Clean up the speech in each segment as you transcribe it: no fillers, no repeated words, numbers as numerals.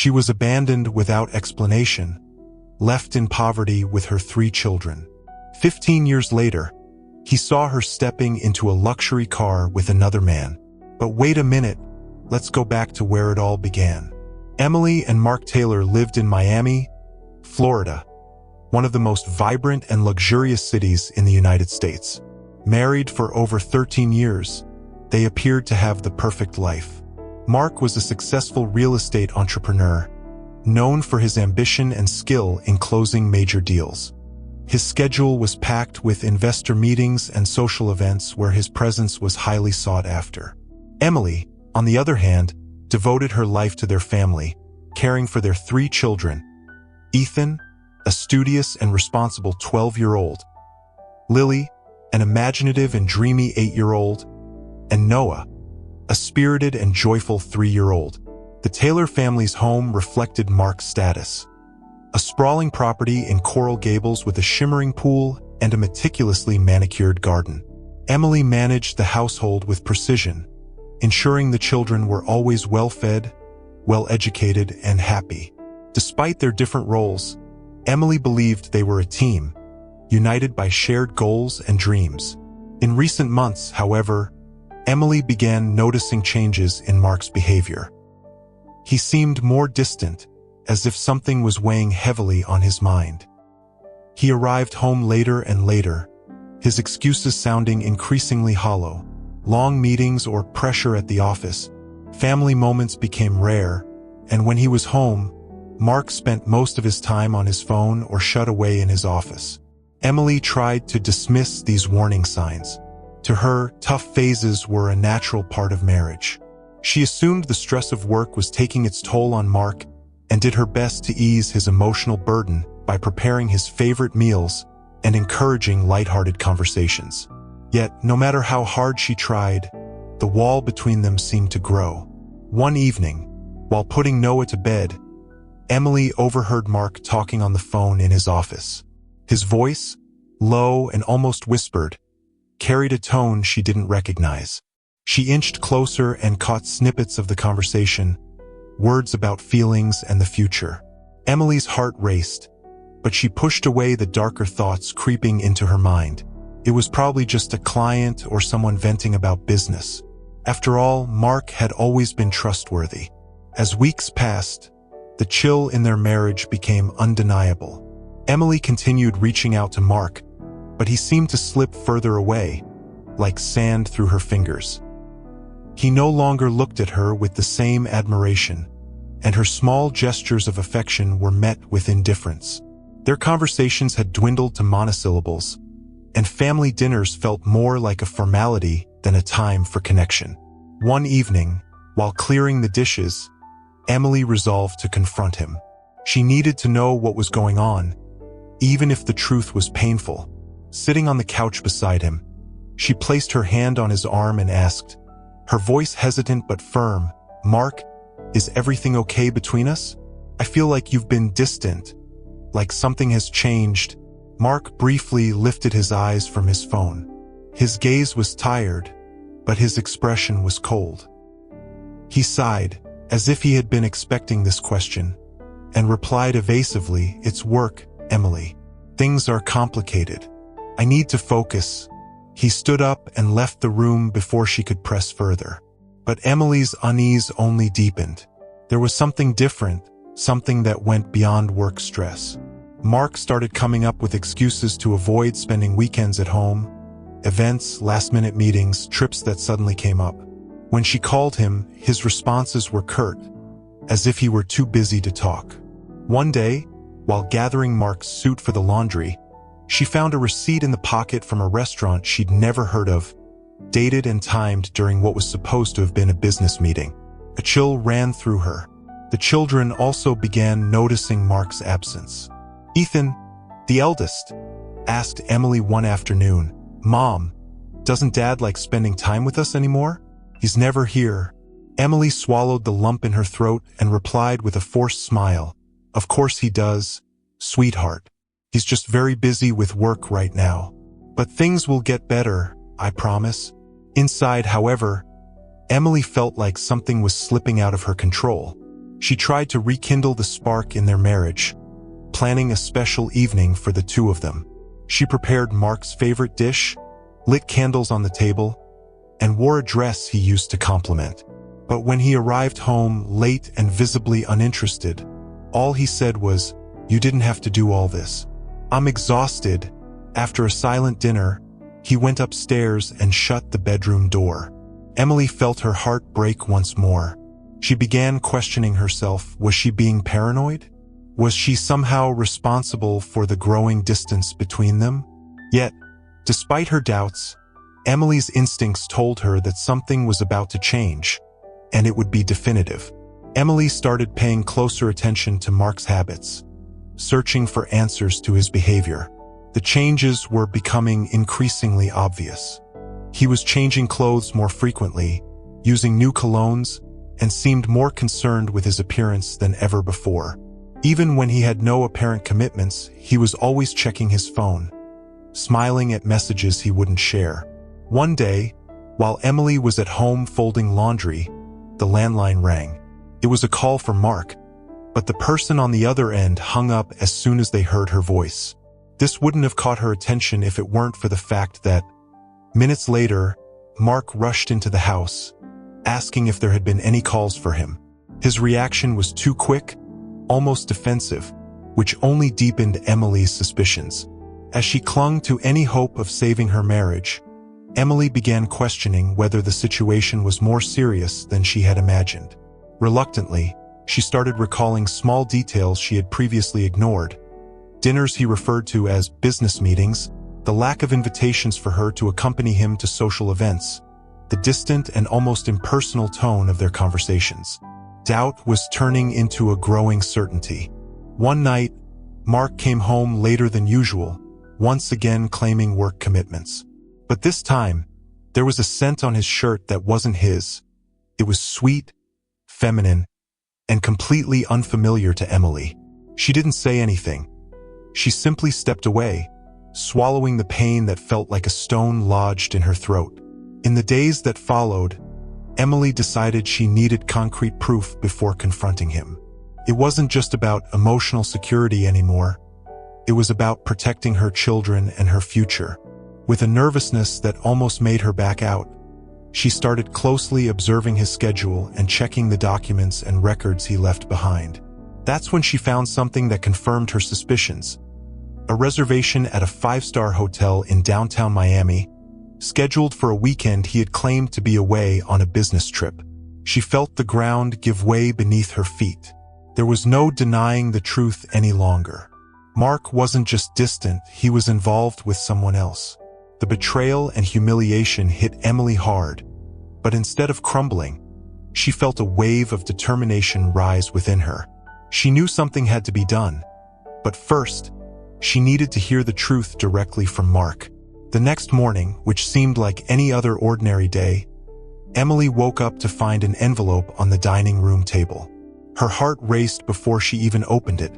She was abandoned without explanation, left in poverty with her 3 children. 15 years later, he saw her stepping into a luxury car with another man. But wait a minute, let's go back to where it all began. Emily and Mark Taylor lived in Miami, Florida, one of the most vibrant and luxurious cities in the United States. Married for over 13 years, they appeared to have the perfect life. Mark was a successful real estate entrepreneur, known for his ambition and skill in closing major deals. His schedule was packed with investor meetings and social events where his presence was highly sought after. Emily, on the other hand, devoted her life to their family, caring for their 3 children: Ethan, a studious and responsible 12-year-old, Lily, an imaginative and dreamy 8-year-old, and Noah, a spirited and joyful 3-year-old. The Taylor family's home reflected Mark's status. A sprawling property in Coral Gables with a shimmering pool and a meticulously manicured garden. Emily managed the household with precision, ensuring the children were always well-fed, well-educated, and happy. Despite their different roles, Emily believed they were a team, united by shared goals and dreams. In recent months, however, Emily began noticing changes in Mark's behavior. He seemed more distant, as if something was weighing heavily on his mind. He arrived home later and later, his excuses sounding increasingly hollow. Long meetings or pressure at the office, family moments became rare, and when he was home, Mark spent most of his time on his phone or shut away in his office. Emily tried to dismiss these warning signs. To her, tough phases were a natural part of marriage. She assumed the stress of work was taking its toll on Mark and did her best to ease his emotional burden by preparing his favorite meals and encouraging lighthearted conversations. Yet, no matter how hard she tried, the wall between them seemed to grow. One evening, while putting Noah to bed, Emily overheard Mark talking on the phone in his office. His voice, low and almost whispered, carried a tone she didn't recognize. She inched closer and caught snippets of the conversation, words about feelings and the future. Emily's heart raced, but she pushed away the darker thoughts creeping into her mind. It was probably just a client or someone venting about business. After all, Mark had always been trustworthy. As weeks passed, the chill in their marriage became undeniable. Emily continued reaching out to Mark, but he seemed to slip further away, like sand through her fingers. He no longer looked at her with the same admiration, and her small gestures of affection were met with indifference. Their conversations had dwindled to monosyllables, and family dinners felt more like a formality than a time for connection. One evening, while clearing the dishes, Emily resolved to confront him. She needed to know what was going on, even if the truth was painful. Sitting on the couch beside him, she placed her hand on his arm and asked, her voice hesitant but firm, "Mark, is everything okay between us? I feel like you've been distant, like something has changed." Mark briefly lifted his eyes from his phone. His gaze was tired, but his expression was cold. He sighed, as if he had been expecting this question, and replied evasively, "It's work, Emily. Things are complicated. I need to focus." He stood up and left the room before she could press further. But Emily's unease only deepened. There was something different, something that went beyond work stress. Mark started coming up with excuses to avoid spending weekends at home, events, last-minute meetings, trips that suddenly came up. When she called him, his responses were curt, as if he were too busy to talk. One day, while gathering Mark's suit for the laundry, she found a receipt in the pocket from a restaurant she'd never heard of, dated and timed during what was supposed to have been a business meeting. A chill ran through her. The children also began noticing Mark's absence. Ethan, the eldest, asked Emily one afternoon, "Mom, doesn't Dad like spending time with us anymore? He's never here." Emily swallowed the lump in her throat and replied with a forced smile, "Of course he does, sweetheart. He's just very busy with work right now. But things will get better, I promise." Inside, however, Emily felt like something was slipping out of her control. She tried to rekindle the spark in their marriage, planning a special evening for the two of them. She prepared Mark's favorite dish, lit candles on the table, and wore a dress he used to compliment. But when he arrived home late and visibly uninterested, all he said was, "You didn't have to do all this. I'm exhausted." After a silent dinner, he went upstairs and shut the bedroom door. Emily felt her heart break once more. She began questioning herself. Was she being paranoid? Was she somehow responsible for the growing distance between them? Yet, despite her doubts, Emily's instincts told her that something was about to change, and it would be definitive. Emily started paying closer attention to Mark's habits, searching for answers to his behavior. The changes were becoming increasingly obvious. He was changing clothes more frequently, using new colognes, and seemed more concerned with his appearance than ever before. Even when he had no apparent commitments, he was always checking his phone, smiling at messages he wouldn't share. One day, while Emily was at home folding laundry, the landline rang. It was a call from Mark, but the person on the other end hung up as soon as they heard her voice. This wouldn't have caught her attention if it weren't for the fact that, minutes later, Mark rushed into the house, asking if there had been any calls for him. His reaction was too quick, almost defensive, which only deepened Emily's suspicions. As she clung to any hope of saving her marriage, Emily began questioning whether the situation was more serious than she had imagined. Reluctantly, she started recalling small details she had previously ignored. Dinners he referred to as business meetings, the lack of invitations for her to accompany him to social events, the distant and almost impersonal tone of their conversations. Doubt was turning into a growing certainty. One night, Mark came home later than usual, once again claiming work commitments. But this time, there was a scent on his shirt that wasn't his. It was sweet, feminine, and completely unfamiliar to Emily. She didn't say anything. She simply stepped away, swallowing the pain that felt like a stone lodged in her throat. In the days that followed, Emily decided she needed concrete proof before confronting him. It wasn't just about emotional security anymore. It was about protecting her children and her future. With a nervousness that almost made her back out, she started closely observing his schedule and checking the documents and records he left behind. That's when she found something that confirmed her suspicions. A reservation at a 5-star hotel in downtown Miami, scheduled for a weekend he had claimed to be away on a business trip. She felt the ground give way beneath her feet. There was no denying the truth any longer. Mark wasn't just distant, he was involved with someone else. The betrayal and humiliation hit Emily hard, but instead of crumbling, she felt a wave of determination rise within her. She knew something had to be done, but first, she needed to hear the truth directly from Mark. The next morning, which seemed like any other ordinary day, Emily woke up to find an envelope on the dining room table. Her heart raced before she even opened it,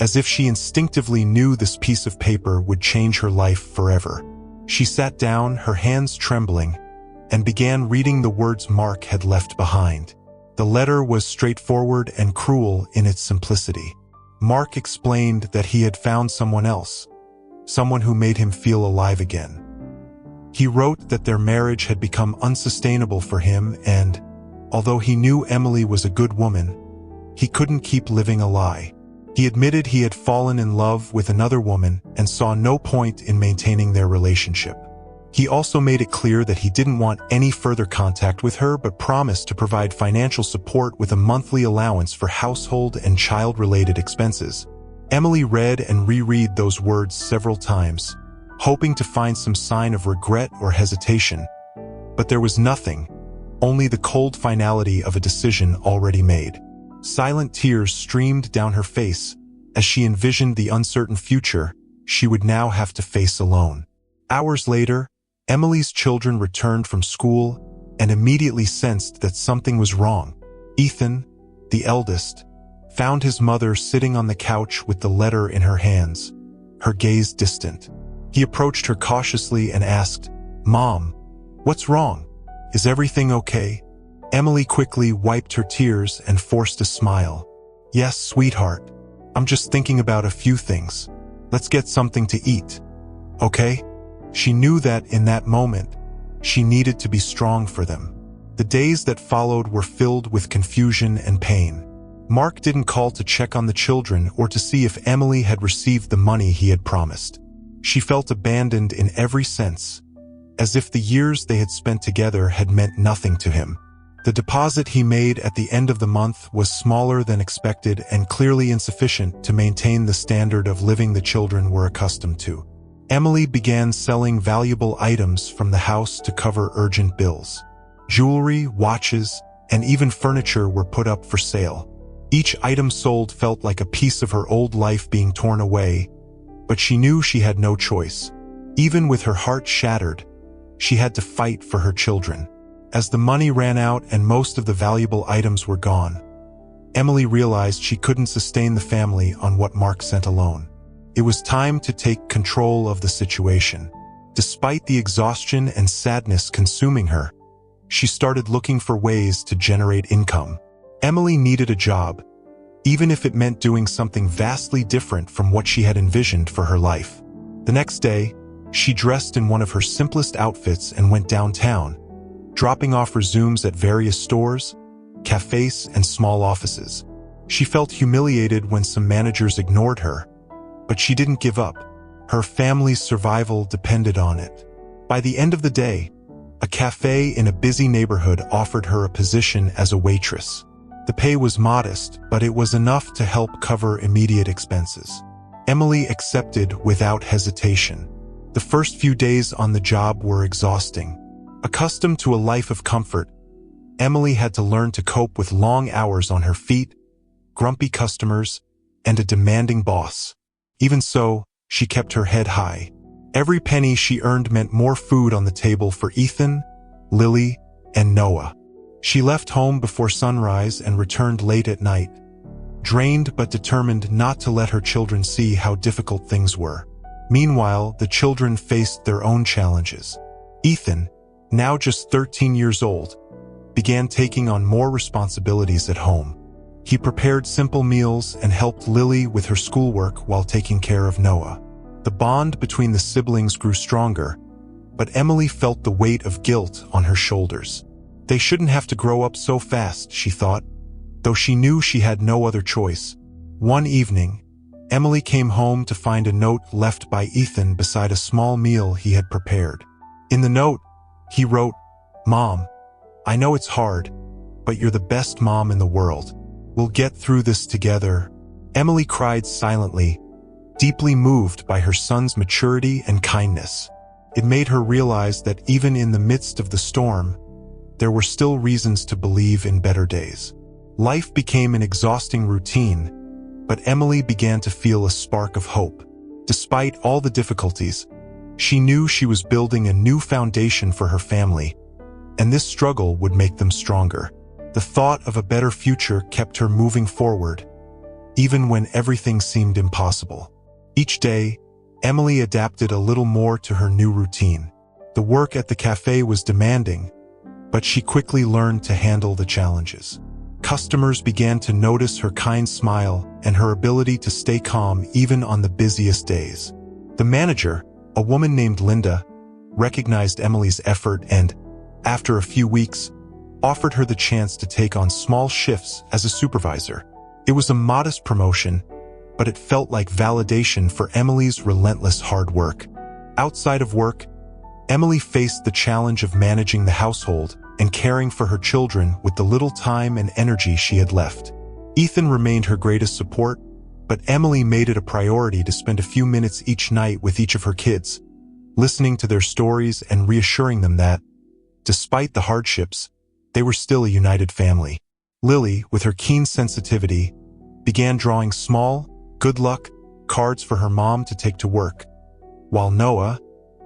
as if she instinctively knew this piece of paper would change her life forever. She sat down, her hands trembling, and began reading the words Mark had left behind. The letter was straightforward and cruel in its simplicity. Mark explained that he had found someone else, someone who made him feel alive again. He wrote that their marriage had become unsustainable for him and, although he knew Emily was a good woman, he couldn't keep living a lie. He admitted he had fallen in love with another woman and saw no point in maintaining their relationship. He also made it clear that he didn't want any further contact with her but promised to provide financial support with a monthly allowance for household and child-related expenses. Emily read and reread those words several times, hoping to find some sign of regret or hesitation. But there was nothing, only the cold finality of a decision already made. Silent tears streamed down her face as she envisioned the uncertain future she would now have to face alone. Hours later, Emily's children returned from school and immediately sensed that something was wrong. Ethan, the eldest, found his mother sitting on the couch with the letter in her hands, her gaze distant. He approached her cautiously and asked, "Mom, what's wrong? Is everything okay?" Emily quickly wiped her tears and forced a smile. "Yes, sweetheart. I'm just thinking about a few things. Let's get something to eat. Okay?" She knew that in that moment, she needed to be strong for them. The days that followed were filled with confusion and pain. Mark didn't call to check on the children or to see if Emily had received the money he had promised. She felt abandoned in every sense, as if the years they had spent together had meant nothing to him. The deposit he made at the end of the month was smaller than expected and clearly insufficient to maintain the standard of living the children were accustomed to. Emily began selling valuable items from the house to cover urgent bills. Jewelry, watches, and even furniture were put up for sale. Each item sold felt like a piece of her old life being torn away, but she knew she had no choice. Even with her heart shattered, she had to fight for her children. As the money ran out and most of the valuable items were gone, Emily realized she couldn't sustain the family on what Mark sent alone. It was time to take control of the situation. Despite the exhaustion and sadness consuming her, she started looking for ways to generate income. Emily needed a job, even if it meant doing something vastly different from what she had envisioned for her life. The next day, she dressed in one of her simplest outfits and went downtown, dropping off resumes at various stores, cafes, and small offices. She felt humiliated when some managers ignored her, but she didn't give up. Her family's survival depended on it. By the end of the day, a cafe in a busy neighborhood offered her a position as a waitress. The pay was modest, but it was enough to help cover immediate expenses. Emily accepted without hesitation. The first few days on the job were exhausting. Accustomed to a life of comfort, Emily had to learn to cope with long hours on her feet, grumpy customers, and a demanding boss. Even so, she kept her head high. Every penny she earned meant more food on the table for Ethan, Lily, and Noah. She left home before sunrise and returned late at night, drained but determined not to let her children see how difficult things were. Meanwhile, the children faced their own challenges. Ethan, now just 13 years old, began taking on more responsibilities at home. He prepared simple meals and helped Lily with her schoolwork while taking care of Noah. The bond between the siblings grew stronger, but Emily felt the weight of guilt on her shoulders. They shouldn't have to grow up so fast, she thought, though she knew she had no other choice. One evening, Emily came home to find a note left by Ethan beside a small meal he had prepared. In the note, he wrote, "Mom, I know it's hard, but you're the best mom in the world. We'll get through this together." Emily cried silently, deeply moved by her son's maturity and kindness. It made her realize that even in the midst of the storm, there were still reasons to believe in better days. Life became an exhausting routine, but Emily began to feel a spark of hope. Despite all the difficulties, she knew she was building a new foundation for her family, and this struggle would make them stronger. The thought of a better future kept her moving forward, even when everything seemed impossible. Each day, Emily adapted a little more to her new routine. The work at the cafe was demanding, but she quickly learned to handle the challenges. Customers began to notice her kind smile and her ability to stay calm even on the busiest days. The manager, a woman named Linda, recognized Emily's effort and, after a few weeks, offered her the chance to take on small shifts as a supervisor. It was a modest promotion, but it felt like validation for Emily's relentless hard work. Outside of work, Emily faced the challenge of managing the household and caring for her children with the little time and energy she had left. Ethan remained her greatest support, but Emily made it a priority to spend a few minutes each night with each of her kids, listening to their stories and reassuring them that, despite the hardships, they were still a united family. Lily, with her keen sensitivity, began drawing small, good luck cards for her mom to take to work, while Noah,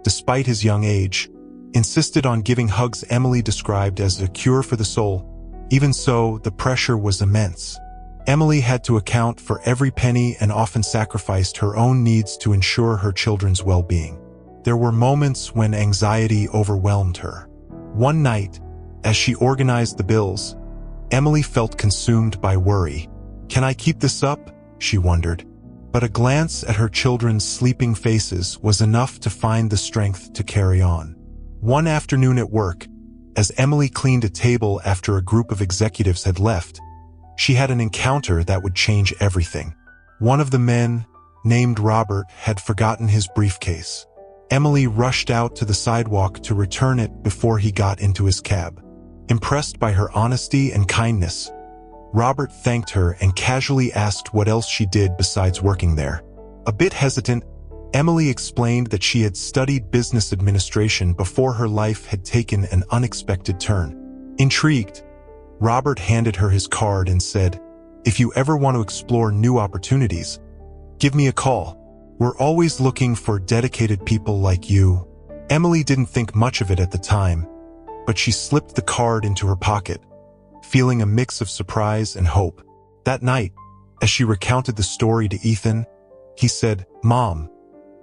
despite his young age, insisted on giving hugs Emily described as a cure for the soul. Even so, the pressure was immense. Emily had to account for every penny and often sacrificed her own needs to ensure her children's well-being. There were moments when anxiety overwhelmed her. One night, As she organized the bills, Emily felt consumed by worry. Can I keep this up? She wondered. But a glance at her children's sleeping faces was enough to find the strength to carry on. One afternoon at work, as Emily cleaned a table after a group of executives had left, she had an encounter that would change everything. One of the men, named Robert, had forgotten his briefcase. Emily rushed out to the sidewalk to return it before he got into his cab. Impressed by her honesty and kindness, Robert thanked her and casually asked what else she did besides working there. A bit hesitant, Emily explained that she had studied business administration before her life had taken an unexpected turn. Intrigued, Robert handed her his card and said, "If you ever want to explore new opportunities, give me a call. We're always looking for dedicated people like you." Emily didn't think much of it at the time, but she slipped the card into her pocket, feeling a mix of surprise and hope. That night, as she recounted the story to Ethan, he said, "Mom,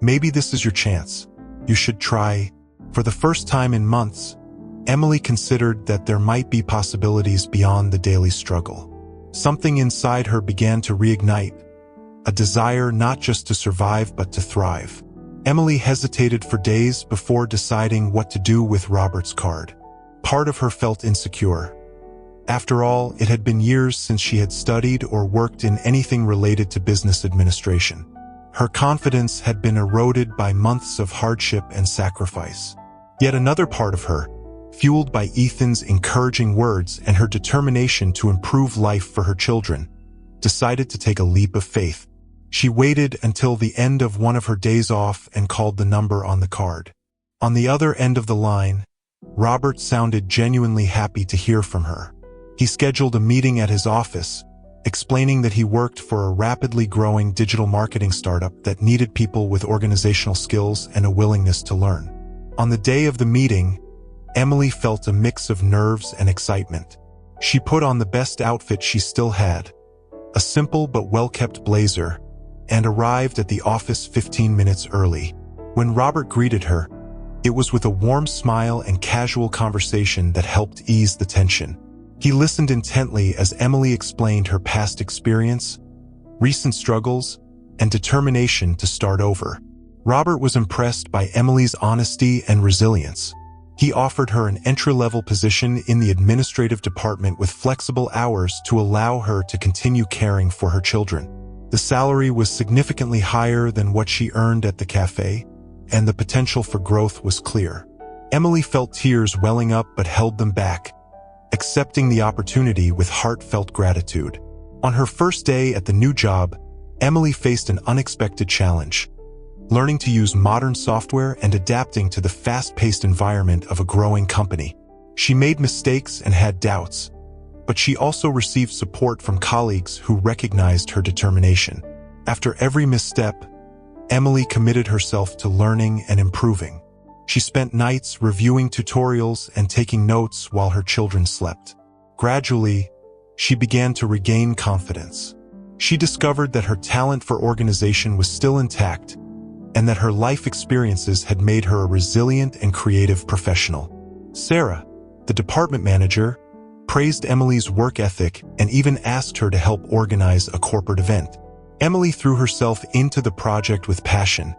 maybe this is your chance. You should try." For the first time in months, Emily considered that there might be possibilities beyond the daily struggle. Something inside her began to reignite, a desire not just to survive but to thrive. Emily hesitated for days before deciding what to do with Robert's card. Part of her felt insecure. After all, it had been years since she had studied or worked in anything related to business administration. Her confidence had been eroded by months of hardship and sacrifice. Yet another part of her, fueled by Ethan's encouraging words and her determination to improve life for her children, decided to take a leap of faith. She waited until the end of one of her days off and called the number on the card. On the other end of the line, Robert sounded genuinely happy to hear from her. He scheduled a meeting at his office, explaining that he worked for a rapidly growing digital marketing startup that needed people with organizational skills and a willingness to learn. On the day of the meeting, Emily felt a mix of nerves and excitement. She put on the best outfit she still had, a simple but well-kept blazer, and arrived at the office 15 minutes early. When Robert greeted her, it was with a warm smile and casual conversation that helped ease the tension. He listened intently as Emily explained her past experience, recent struggles, and determination to start over. Robert was impressed by Emily's honesty and resilience. He offered her an entry-level position in the administrative department with flexible hours to allow her to continue caring for her children. The salary was significantly higher than what she earned at the cafe, and the potential for growth was clear. Emily felt tears welling up but held them back, accepting the opportunity with heartfelt gratitude. On her first day at the new job, Emily faced an unexpected challenge: learning to use modern software and adapting to the fast-paced environment of a growing company. She made mistakes and had doubts, but she also received support from colleagues who recognized her determination. After every misstep, Emily committed herself to learning and improving. She spent nights reviewing tutorials and taking notes while her children slept. Gradually, she began to regain confidence. She discovered that her talent for organization was still intact, and that her life experiences had made her a resilient and creative professional. Sarah, the department manager, praised Emily's work ethic and even asked her to help organize a corporate event. Emily threw herself into the project with passion,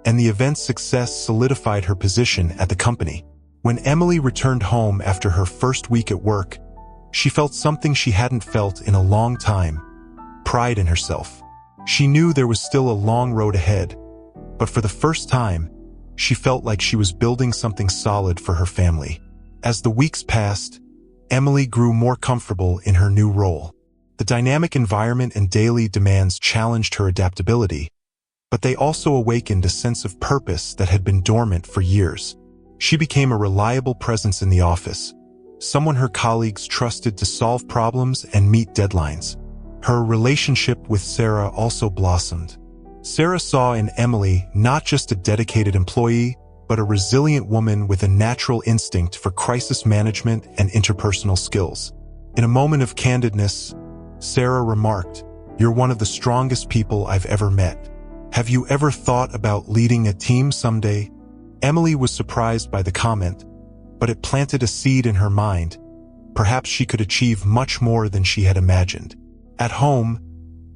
and the event's success solidified her position at the company. When Emily returned home after her first week at work, she felt something she hadn't felt in a long time: pride in herself. She knew there was still a long road ahead, but for the first time, she felt like she was building something solid for her family. As the weeks passed, Emily grew more comfortable in her new role. The dynamic environment and daily demands challenged her adaptability, but they also awakened a sense of purpose that had been dormant for years. She became a reliable presence in the office, someone her colleagues trusted to solve problems and meet deadlines. Her relationship with Sarah also blossomed. Sarah saw in Emily not just a dedicated employee, but a resilient woman with a natural instinct for crisis management and interpersonal skills. In a moment of candidness, Sarah remarked, "You're one of the strongest people I've ever met. Have you ever thought about leading a team someday?" Emily was surprised by the comment, but it planted a seed in her mind, Perhaps she could achieve much more than she had imagined. At home,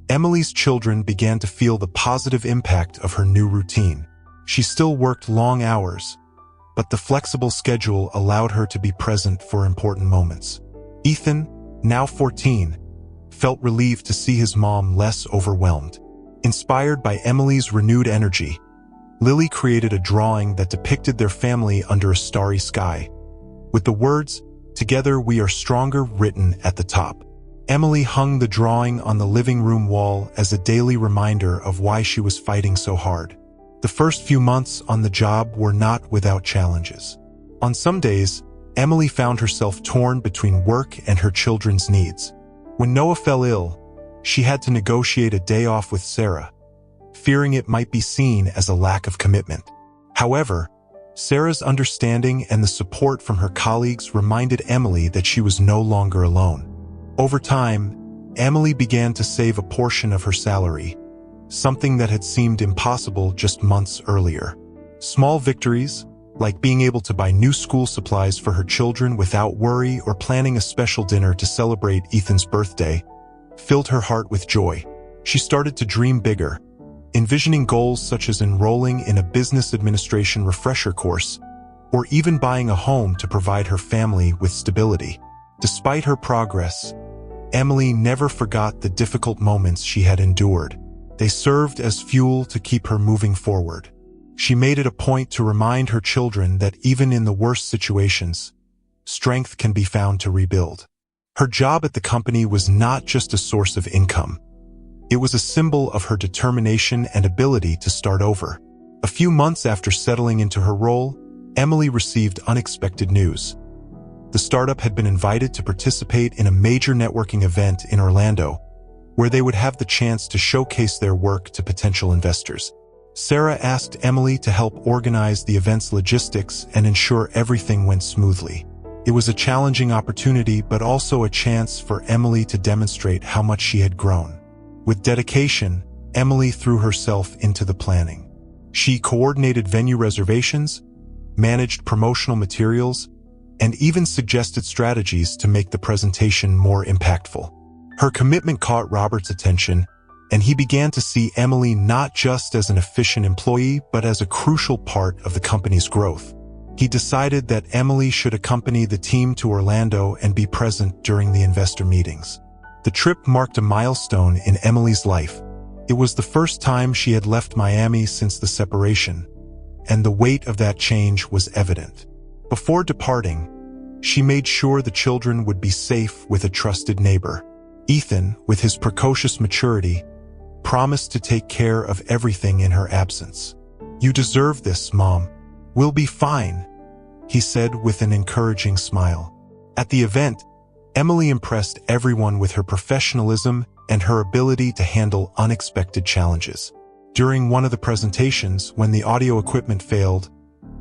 Emily's children began to feel the positive impact of her new routine. She still worked long hours, but the flexible schedule allowed her to be present for important moments. Ethan, now 14, felt relieved to see his mom less overwhelmed. Inspired by Emily's renewed energy, Lily created a drawing that depicted their family under a starry sky, with the words, "Together we are stronger," written at the top. Emily hung the drawing on the living room wall as a daily reminder of why she was fighting so hard. The first few months on the job were not without challenges. On some days, Emily found herself torn between work and her children's needs. When Noah fell ill, she had to negotiate a day off with Sarah, fearing it might be seen as a lack of commitment. However, Sarah's understanding and the support from her colleagues reminded Emily that she was no longer alone. Over time, Emily began to save a portion of her salary, something that had seemed impossible just months earlier. Small victories, like being able to buy new school supplies for her children without worry or planning a special dinner to celebrate Ethan's birthday, filled her heart with joy. She started to dream bigger, envisioning goals such as enrolling in a business administration refresher course, or even buying a home to provide her family with stability. Despite her progress, Emily never forgot the difficult moments she had endured. They served as fuel to keep her moving forward. She made it a point to remind her children that even in the worst situations, strength can be found to rebuild. Her job at the company was not just a source of income. It was a symbol of her determination and ability to start over. A few months after settling into her role, Emily received unexpected news. The startup had been invited to participate in a major networking event in Orlando, where they would have the chance to showcase their work to potential investors. Sarah asked Emily to help organize the event's logistics and ensure everything went smoothly. It was a challenging opportunity, but also a chance for Emily to demonstrate how much she had grown. With dedication, Emily threw herself into the planning. She coordinated venue reservations, managed promotional materials, and even suggested strategies to make the presentation more impactful. Her commitment caught Robert's attention, and he began to see Emily not just as an efficient employee, but as a crucial part of the company's growth. He decided that Emily should accompany the team to Orlando and be present during the investor meetings. The trip marked a milestone in Emily's life. It was the first time she had left Miami since the separation, and the weight of that change was evident. Before departing, she made sure the children would be safe with a trusted neighbor. Ethan, with his precocious maturity, promised to take care of everything in her absence. "You deserve this, Mom. We'll be fine," he said with an encouraging smile. At the event, Emily impressed everyone with her professionalism and her ability to handle unexpected challenges. During one of the presentations, when the audio equipment failed,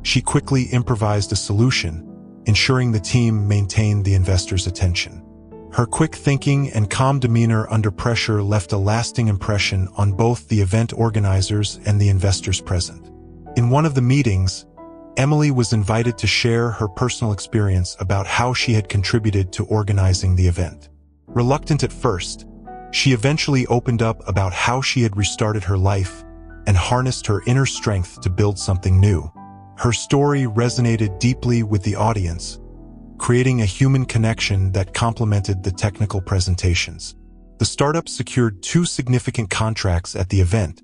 she quickly improvised a solution, ensuring the team maintained the investors' attention. Her quick thinking and calm demeanor under pressure left a lasting impression on both the event organizers and the investors present. In one of the meetings, Emily was invited to share her personal experience about how she had contributed to organizing the event. Reluctant at first, she eventually opened up about how she had restarted her life and harnessed her inner strength to build something new. Her story resonated deeply with the audience, creating a human connection that complemented the technical presentations. The startup secured 2 significant contracts at the event,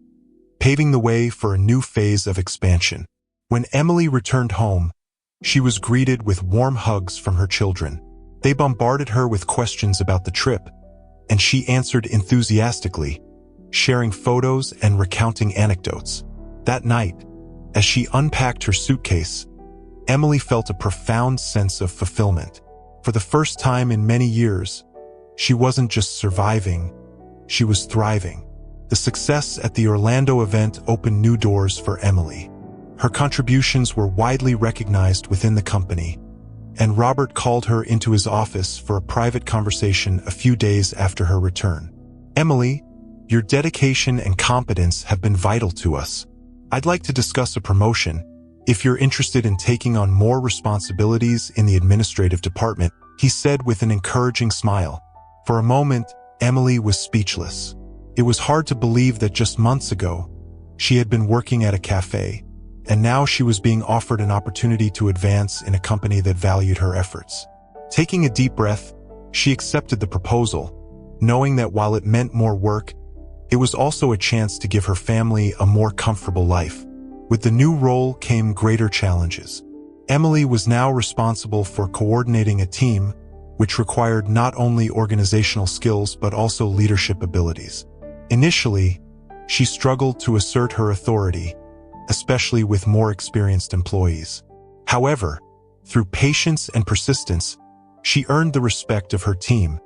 paving the way for a new phase of expansion. When Emily returned home, she was greeted with warm hugs from her children. They bombarded her with questions about the trip, and she answered enthusiastically, sharing photos and recounting anecdotes. That night, as she unpacked her suitcase, Emily felt a profound sense of fulfillment. For the first time in many years, she wasn't just surviving, she was thriving. The success at the Orlando event opened new doors for Emily. Her contributions were widely recognized within the company, and Robert called her into his office for a private conversation a few days after her return. "Emily, your dedication and competence have been vital to us. I'd like to discuss a promotion. If you're interested in taking on more responsibilities in the administrative department, he said with an encouraging smile. For a moment, Emily was speechless. It was hard to believe that just months ago, she had been working at a cafe, and now she was being offered an opportunity to advance in a company that valued her efforts. Taking a deep breath, she accepted the proposal, knowing that while it meant more work, it was also a chance to give her family a more comfortable life. With the new role came greater challenges. Emily was now responsible for coordinating a team, which required not only organizational skills but also leadership abilities. Initially, she struggled to assert her authority, especially with more experienced employees. However, through patience and persistence, she earned the respect of her team,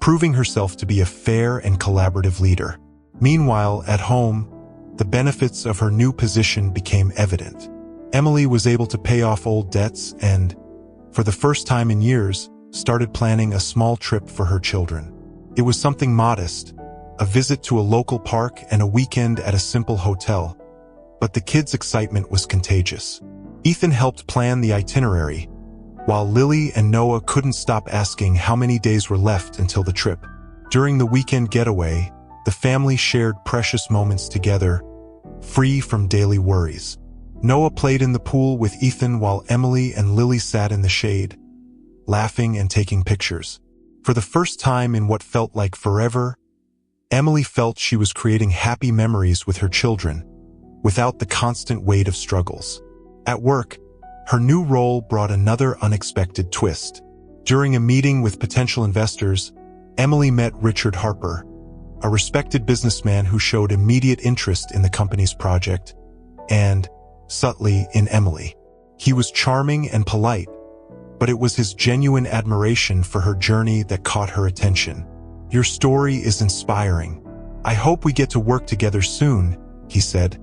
proving herself to be a fair and collaborative leader. Meanwhile, at home, the benefits of her new position became evident. Emily was able to pay off old debts and, for the first time in years, started planning a small trip for her children. It was something modest, a visit to a local park and a weekend at a simple hotel, but the kids' excitement was contagious. Ethan helped plan the itinerary, while Lily and Noah couldn't stop asking how many days were left until the trip. During the weekend getaway, the family shared precious moments together, free from daily worries. Noah played in the pool with Ethan while Emily and Lily sat in the shade, laughing and taking pictures. For the first time in what felt like forever, Emily felt she was creating happy memories with her children, without the constant weight of struggles. At work, her new role brought another unexpected twist. During a meeting with potential investors, Emily met Richard Harper, a respected businessman who showed immediate interest in the company's project, and, subtly, in Emily. He was charming and polite, but it was his genuine admiration for her journey that caught her attention. "Your story is inspiring. I hope we get to work together soon," he said,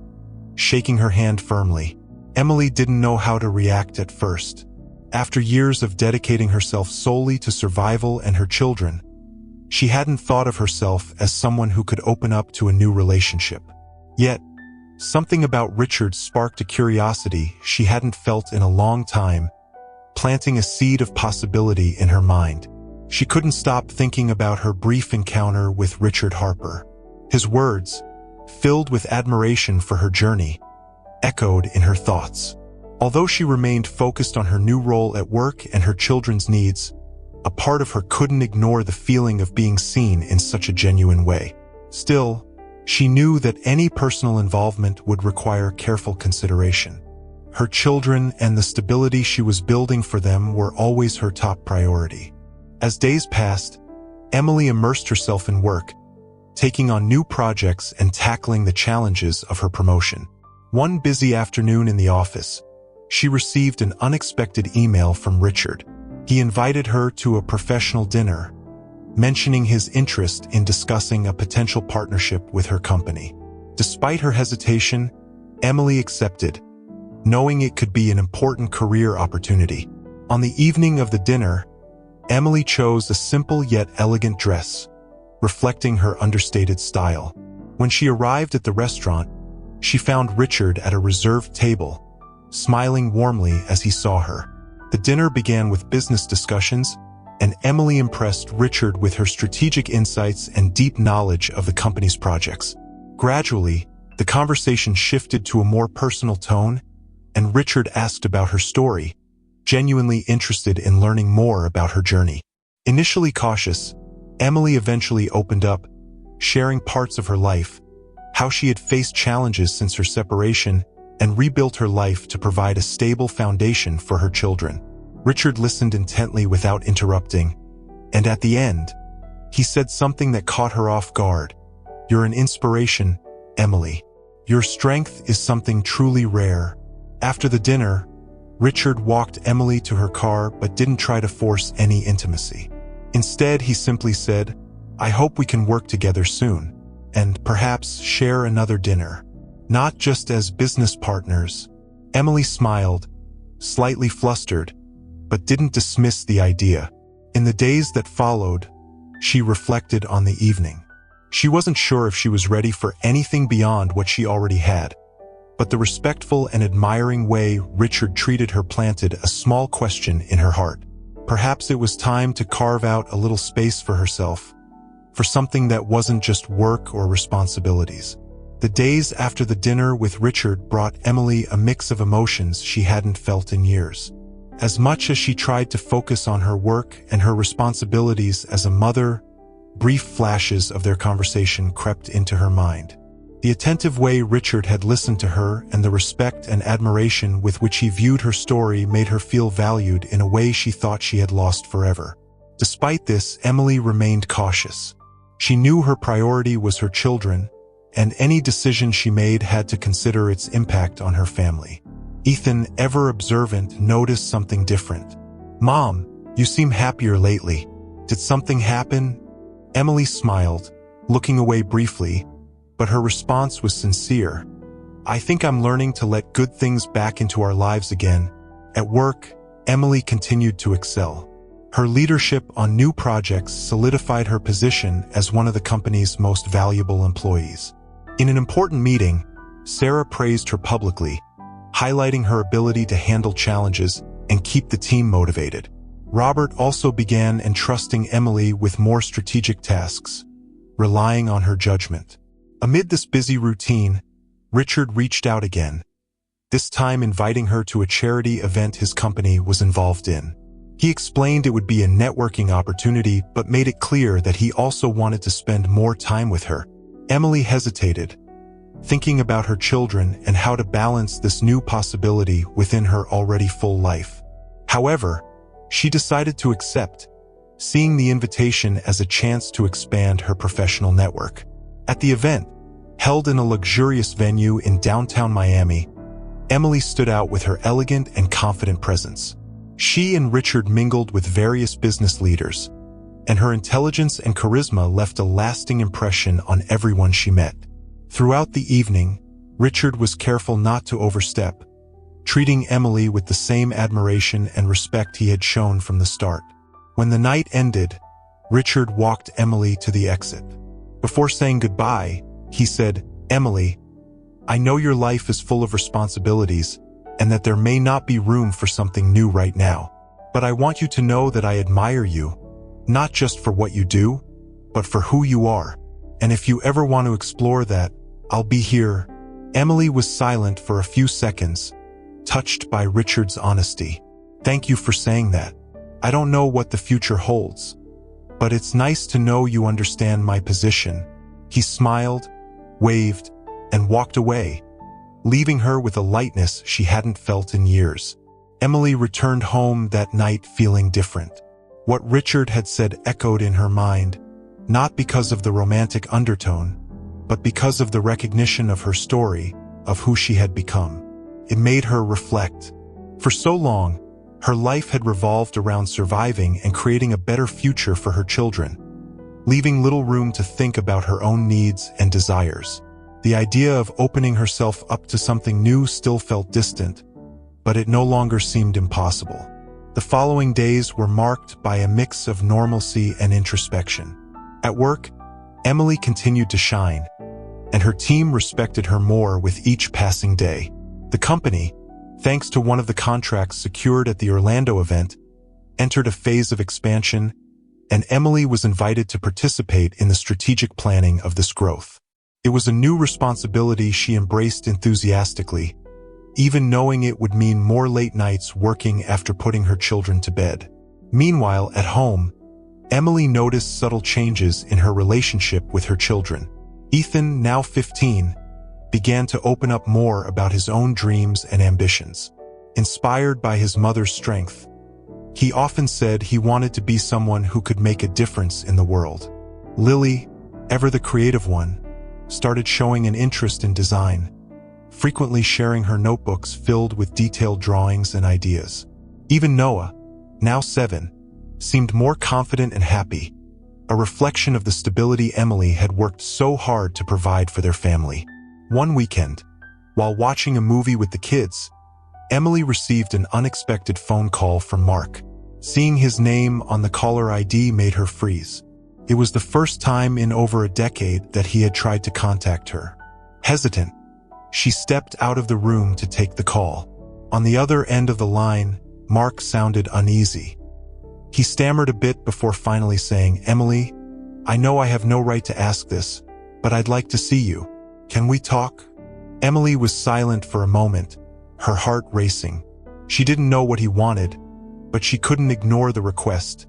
shaking her hand firmly. Emily didn't know how to react at first. After years of dedicating herself solely to survival and her children, she hadn't thought of herself as someone who could open up to a new relationship. Yet, something about Richard sparked a curiosity she hadn't felt in a long time, planting a seed of possibility in her mind. She couldn't stop thinking about her brief encounter with Richard Harper. His words, filled with admiration for her journey, echoed in her thoughts. Although she remained focused on her new role at work and her children's needs, a part of her couldn't ignore the feeling of being seen in such a genuine way. Still, she knew that any personal involvement would require careful consideration. Her children and the stability she was building for them were always her top priority. As days passed, Emily immersed herself in work, taking on new projects and tackling the challenges of her promotion. One busy afternoon in the office, she received an unexpected email from Richard. He invited her to a professional dinner, mentioning his interest in discussing a potential partnership with her company. Despite her hesitation, Emily accepted, knowing it could be an important career opportunity. On the evening of the dinner, Emily chose a simple yet elegant dress, reflecting her understated style. When she arrived at the restaurant, she found Richard at a reserved table, smiling warmly as he saw her. The dinner began with business discussions, and Emily impressed Richard with her strategic insights and deep knowledge of the company's projects. Gradually, the conversation shifted to a more personal tone, and Richard asked about her story, genuinely interested in learning more about her journey. Initially cautious, Emily eventually opened up, sharing parts of her life, how she had faced challenges since her separation, and rebuilt her life to provide a stable foundation for her children. Richard listened intently without interrupting, and at the end, he said something that caught her off guard. "You're an inspiration, Emily. Your strength is something truly rare." After the dinner, Richard walked Emily to her car but didn't try to force any intimacy. Instead, he simply said, "I hope we can work together soon, and perhaps share another dinner. Not just as business partners." Emily smiled, slightly flustered, but didn't dismiss the idea. In the days that followed, she reflected on the evening. She wasn't sure if she was ready for anything beyond what she already had, but the respectful and admiring way Richard treated her planted a small question in her heart. Perhaps it was time to carve out a little space for herself, for something that wasn't just work or responsibilities. The days after the dinner with Richard brought Emily a mix of emotions she hadn't felt in years. As much as she tried to focus on her work and her responsibilities as a mother, brief flashes of their conversation crept into her mind. The attentive way Richard had listened to her and the respect and admiration with which he viewed her story made her feel valued in a way she thought she had lost forever. Despite this, Emily remained cautious. She knew her priority was her children, and any decision she made had to consider its impact on her family. Ethan, ever observant, noticed something different. "Mom, you seem happier lately. Did something happen?" Emily smiled, looking away briefly, but her response was sincere. "I think I'm learning to let good things back into our lives again." At work, Emily continued to excel. Her leadership on new projects solidified her position as one of the company's most valuable employees. In an important meeting, Sarah praised her publicly, highlighting her ability to handle challenges and keep the team motivated. Robert also began entrusting Emily with more strategic tasks, relying on her judgment. Amid this busy routine, Richard reached out again, this time inviting her to a charity event his company was involved in. He explained it would be a networking opportunity, but made it clear that he also wanted to spend more time with her. Emily hesitated, thinking about her children and how to balance this new possibility within her already full life. However, she decided to accept, seeing the invitation as a chance to expand her professional network. At the event, held in a luxurious venue in downtown Miami, Emily stood out with her elegant and confident presence. She and Richard mingled with various business leaders, and her intelligence and charisma left a lasting impression on everyone she met. Throughout the evening, Richard was careful not to overstep, treating Emily with the same admiration and respect he had shown from the start. When the night ended, Richard walked Emily to the exit. Before saying goodbye, he said, "Emily, I know your life is full of responsibilities and that there may not be room for something new right now. But I want you to know that I admire you, not just for what you do, but for who you are. And if you ever want to explore that, I'll be here." Emily was silent for a few seconds, touched by Richard's honesty. "Thank you for saying that. I don't know what the future holds, but it's nice to know you understand my position." He smiled, waved, and walked away, leaving her with a lightness she hadn't felt in years. Emily returned home that night feeling different. What Richard had said echoed in her mind, not because of the romantic undertone, but because of the recognition of her story, of who she had become. It made her reflect. For so long, her life had revolved around surviving and creating a better future for her children, leaving little room to think about her own needs and desires. The idea of opening herself up to something new still felt distant, but it no longer seemed impossible. The following days were marked by a mix of normalcy and introspection. At work, Emily continued to shine, and her team respected her more with each passing day. The company, thanks to one of the contracts secured at the Orlando event, entered a phase of expansion, and Emily was invited to participate in the strategic planning of this growth. It was a new responsibility she embraced enthusiastically, even knowing it would mean more late nights working after putting her children to bed. Meanwhile, at home, Emily noticed subtle changes in her relationship with her children. Ethan, now 15, began to open up more about his own dreams and ambitions. Inspired by his mother's strength, he often said he wanted to be someone who could make a difference in the world. Lily, ever the creative one, started showing an interest in design, frequently sharing her notebooks filled with detailed drawings and ideas. Even Noah, now 7, seemed more confident and happy, a reflection of the stability Emily had worked so hard to provide for their family. One weekend, while watching a movie with the kids, Emily received an unexpected phone call from Mark. Seeing his name on the caller ID made her freeze. It was the first time in over a decade that he had tried to contact her. Hesitant, she stepped out of the room to take the call. On the other end of the line, Mark sounded uneasy. He stammered a bit before finally saying, "Emily, I know I have no right to ask this, but I'd like to see you. Can we talk?" Emily was silent for a moment, her heart racing. She didn't know what he wanted, but she couldn't ignore the request.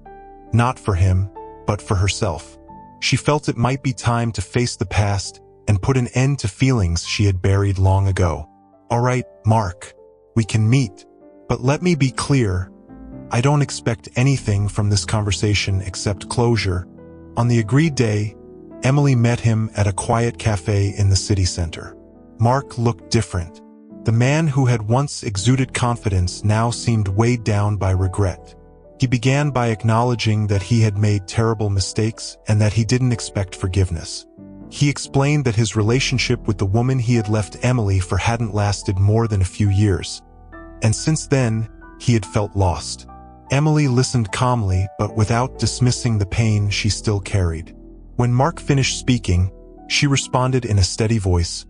Not for him, but for herself. She felt it might be time to face the past and put an end to feelings she had buried long ago. "All right, Mark, we can meet, but let me be clear. I don't expect anything from this conversation except closure." On the agreed day, Emily met him at a quiet cafe in the city center. Mark looked different. The man who had once exuded confidence now seemed weighed down by regret. He began by acknowledging that he had made terrible mistakes and that he didn't expect forgiveness. He explained that his relationship with the woman he had left Emily for hadn't lasted more than a few years, and since then, he had felt lost. Emily listened calmly, but without dismissing the pain she still carried. When Mark finished speaking, she responded in a steady voice,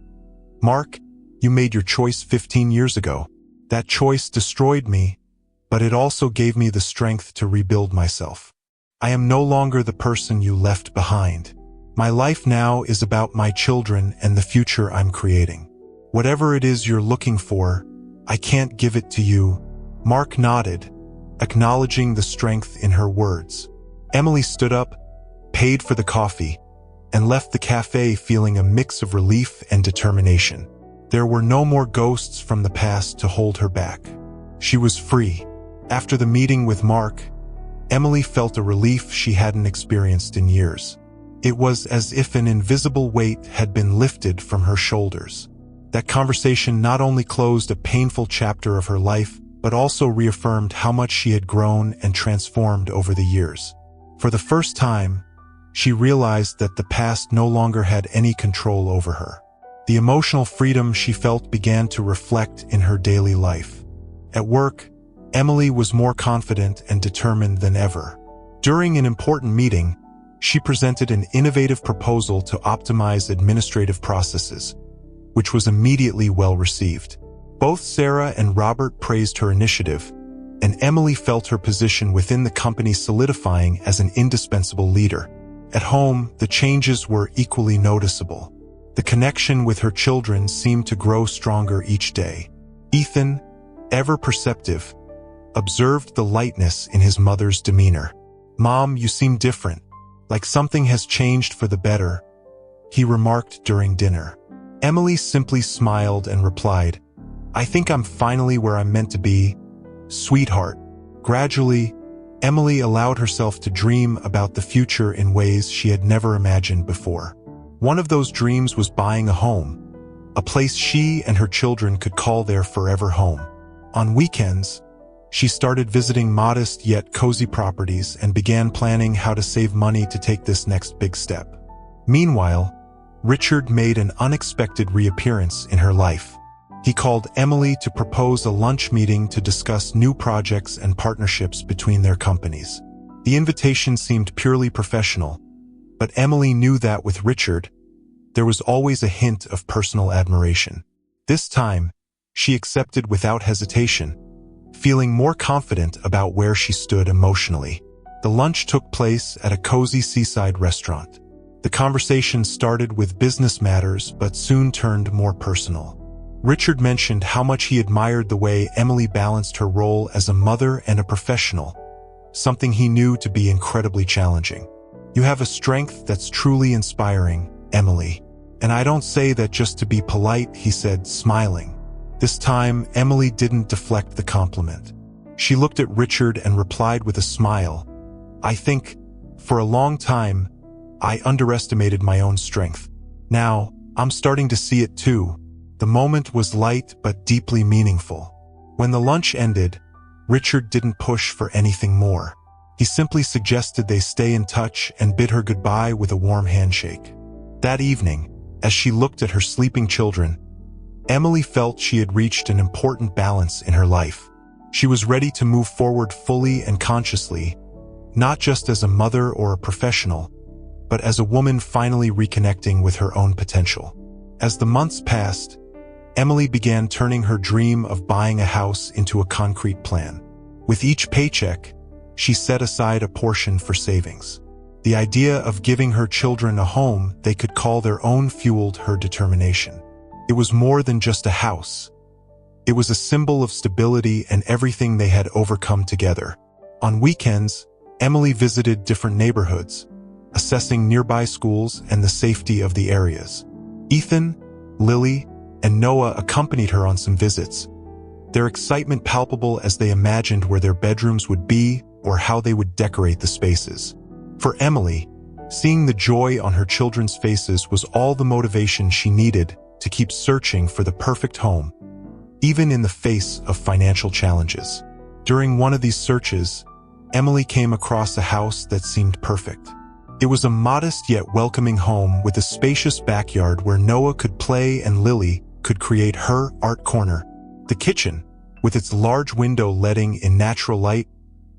"Mark, you made your choice 15 years ago. That choice destroyed me, but it also gave me the strength to rebuild myself. I am no longer the person you left behind. My life now is about my children and the future I'm creating. Whatever it is you're looking for, I can't give it to you." Mark nodded, acknowledging the strength in her words. Emily stood up, paid for the coffee, and left the cafe feeling a mix of relief and determination. There were no more ghosts from the past to hold her back. She was free. After the meeting with Mark, Emily felt a relief she hadn't experienced in years. It was as if an invisible weight had been lifted from her shoulders. That conversation not only closed a painful chapter of her life, but also reaffirmed how much she had grown and transformed over the years. For the first time, she realized that the past no longer had any control over her. The emotional freedom she felt began to reflect in her daily life. At work, Emily was more confident and determined than ever. During an important meeting, she presented an innovative proposal to optimize administrative processes, which was immediately well received. Both Sarah and Robert praised her initiative, and Emily felt her position within the company solidifying as an indispensable leader. At home, the changes were equally noticeable. The connection with her children seemed to grow stronger each day. Ethan, ever perceptive, observed the lightness in his mother's demeanor. "Mom, you seem different, like something has changed for the better," he remarked during dinner. Emily simply smiled and replied, "I think I'm finally where I'm meant to be, sweetheart." Gradually, Emily allowed herself to dream about the future in ways she had never imagined before. One of those dreams was buying a home, a place she and her children could call their forever home. On weekends, she started visiting modest yet cozy properties and began planning how to save money to take this next big step. Meanwhile, Richard made an unexpected reappearance in her life. He called Emily to propose a lunch meeting to discuss new projects and partnerships between their companies. The invitation seemed purely professional, but Emily knew that with Richard, there was always a hint of personal admiration. This time, she accepted without hesitation, feeling more confident about where she stood emotionally. The lunch took place at a cozy seaside restaurant. The conversation started with business matters but soon turned more personal. Richard mentioned how much he admired the way Emily balanced her role as a mother and a professional, something he knew to be incredibly challenging. "You have a strength that's truly inspiring, Emily. And I don't say that just to be polite," he said, smiling. This time, Emily didn't deflect the compliment. She looked at Richard and replied with a smile, "I think, for a long time, I underestimated my own strength. Now, I'm starting to see it too." The moment was light but deeply meaningful. When the lunch ended, Richard didn't push for anything more. He simply suggested they stay in touch and bid her goodbye with a warm handshake. That evening, as she looked at her sleeping children, Emily felt she had reached an important balance in her life. She was ready to move forward fully and consciously, not just as a mother or a professional, but as a woman finally reconnecting with her own potential. As the months passed, Emily began turning her dream of buying a house into a concrete plan. With each paycheck, she set aside a portion for savings. The idea of giving her children a home they could call their own fueled her determination. It was more than just a house. It was a symbol of stability and everything they had overcome together. On weekends, Emily visited different neighborhoods, assessing nearby schools and the safety of the areas. Ethan, Lily, and Noah accompanied her on some visits, their excitement palpable as they imagined where their bedrooms would be or how they would decorate the spaces. For Emily, seeing the joy on her children's faces was all the motivation she needed to keep searching for the perfect home, even in the face of financial challenges. During one of these searches, Emily came across a house that seemed perfect. It was a modest yet welcoming home with a spacious backyard where Noah could play and Lily could create her art corner. The kitchen, with its large window letting in natural light,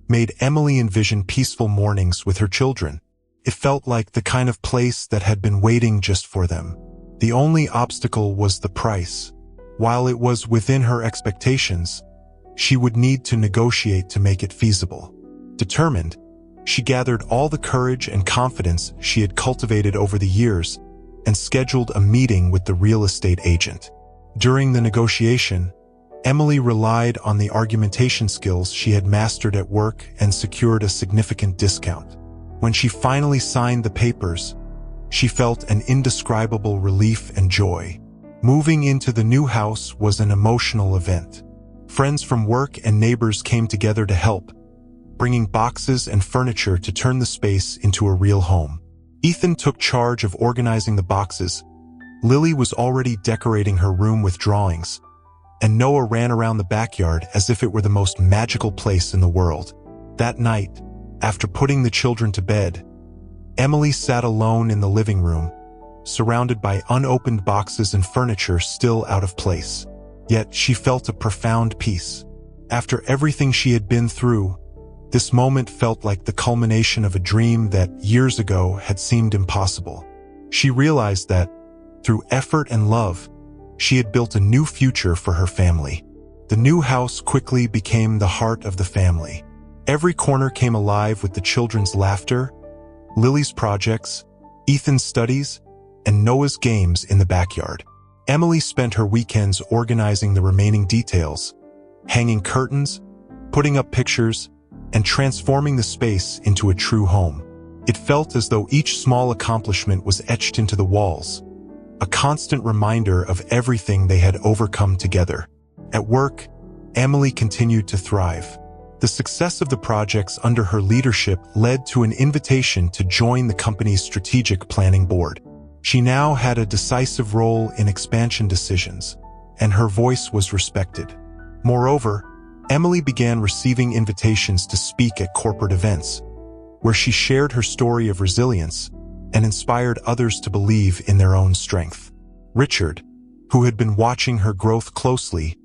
made Emily envision peaceful mornings with her children. It felt like the kind of place that had been waiting just for them. The only obstacle was the price. While it was within her expectations, she would need to negotiate to make it feasible. Determined, she gathered all the courage and confidence she had cultivated over the years and scheduled a meeting with the real estate agent. During the negotiation, Emily relied on the argumentation skills she had mastered at work and secured a significant discount. When she finally signed the papers, she felt an indescribable relief and joy. Moving into the new house was an emotional event. Friends from work and neighbors came together to help, bringing boxes and furniture to turn the space into a real home. Ethan took charge of organizing the boxes. Lily was already decorating her room with drawings, and Noah ran around the backyard as if it were the most magical place in the world. That night, after putting the children to bed, Emily sat alone in the living room, surrounded by unopened boxes and furniture still out of place. Yet she felt a profound peace. After everything she had been through, this moment felt like the culmination of a dream that years ago had seemed impossible. She realized that, through effort and love, she had built a new future for her family. The new house quickly became the heart of the family. Every corner came alive with the children's laughter, Lily's projects, Ethan's studies, and Noah's games in the backyard. Emily spent her weekends organizing the remaining details, hanging curtains, putting up pictures, and transforming the space into a true home. It felt as though each small accomplishment was etched into the walls, a constant reminder of everything they had overcome together. At work, Emily continued to thrive. The success of the projects under her leadership led to an invitation to join the company's strategic planning board. She now had a decisive role in expansion decisions, and her voice was respected. Moreover, Emily began receiving invitations to speak at corporate events, where she shared her story of resilience and inspired others to believe in their own strength. Richard, who had been watching her growth closely,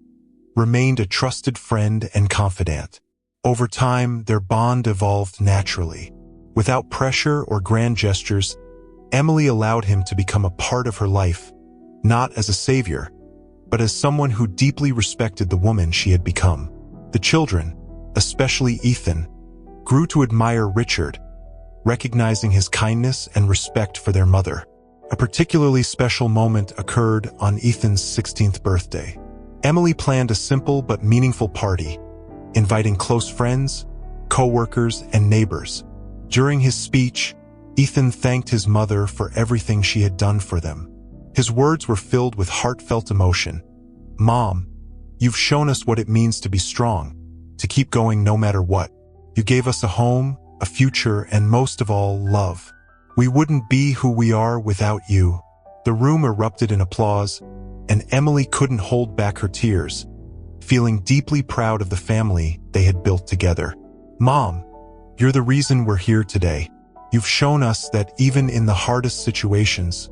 remained a trusted friend and confidant. Over time, their bond evolved naturally. Without pressure or grand gestures, Emily allowed him to become a part of her life, not as a savior, but as someone who deeply respected the woman she had become. The children, especially Ethan, grew to admire Richard, recognizing his kindness and respect for their mother. A particularly special moment occurred on Ethan's 16th birthday. Emily planned a simple but meaningful party, inviting close friends, co-workers, and neighbors. During his speech, Ethan thanked his mother for everything she had done for them. His words were filled with heartfelt emotion. "Mom, you've shown us what it means to be strong, to keep going no matter what. You gave us a home, a future, and most of all, love. We wouldn't be who we are without you." The room erupted in applause, and Emily couldn't hold back her tears, feeling deeply proud of the family they had built together. "Mom, you're the reason we're here today. You've shown us that even in the hardest situations,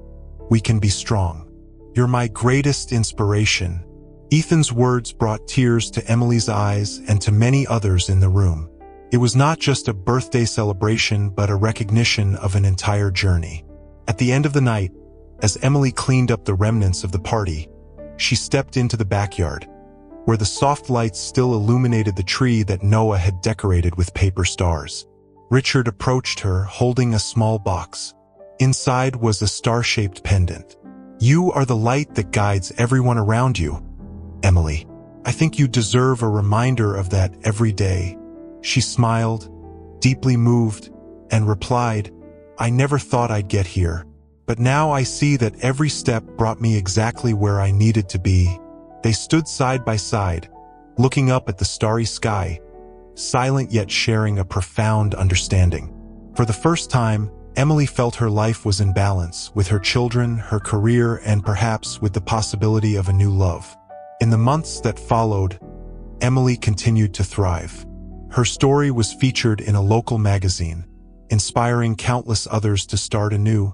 we can be strong. You're my greatest inspiration." Ethan's words brought tears to Emily's eyes and to many others in the room. It was not just a birthday celebration, but a recognition of an entire journey. At the end of the night, as Emily cleaned up the remnants of the party, she stepped into the backyard, where the soft lights still illuminated the tree that Noah had decorated with paper stars. Richard approached her, holding a small box. Inside was a star-shaped pendant. "You are the light that guides everyone around you, Emily. I think you deserve a reminder of that every day." She smiled, deeply moved, and replied, "I never thought I'd get here, but now I see that every step brought me exactly where I needed to be." They stood side by side, looking up at the starry sky, silent yet sharing a profound understanding. For the first time, Emily felt her life was in balance, with her children, her career, and perhaps with the possibility of a new love. In the months that followed, Emily continued to thrive. Her story was featured in a local magazine, inspiring countless others to start anew,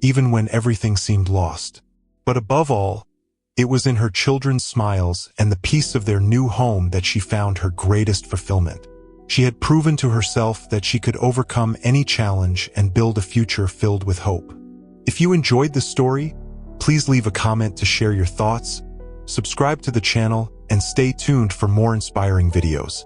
even when everything seemed lost. But above all, it was in her children's smiles and the peace of their new home that she found her greatest fulfillment. She had proven to herself that she could overcome any challenge and build a future filled with hope. If you enjoyed this story, please leave a comment to share your thoughts, subscribe to the channel, and stay tuned for more inspiring videos.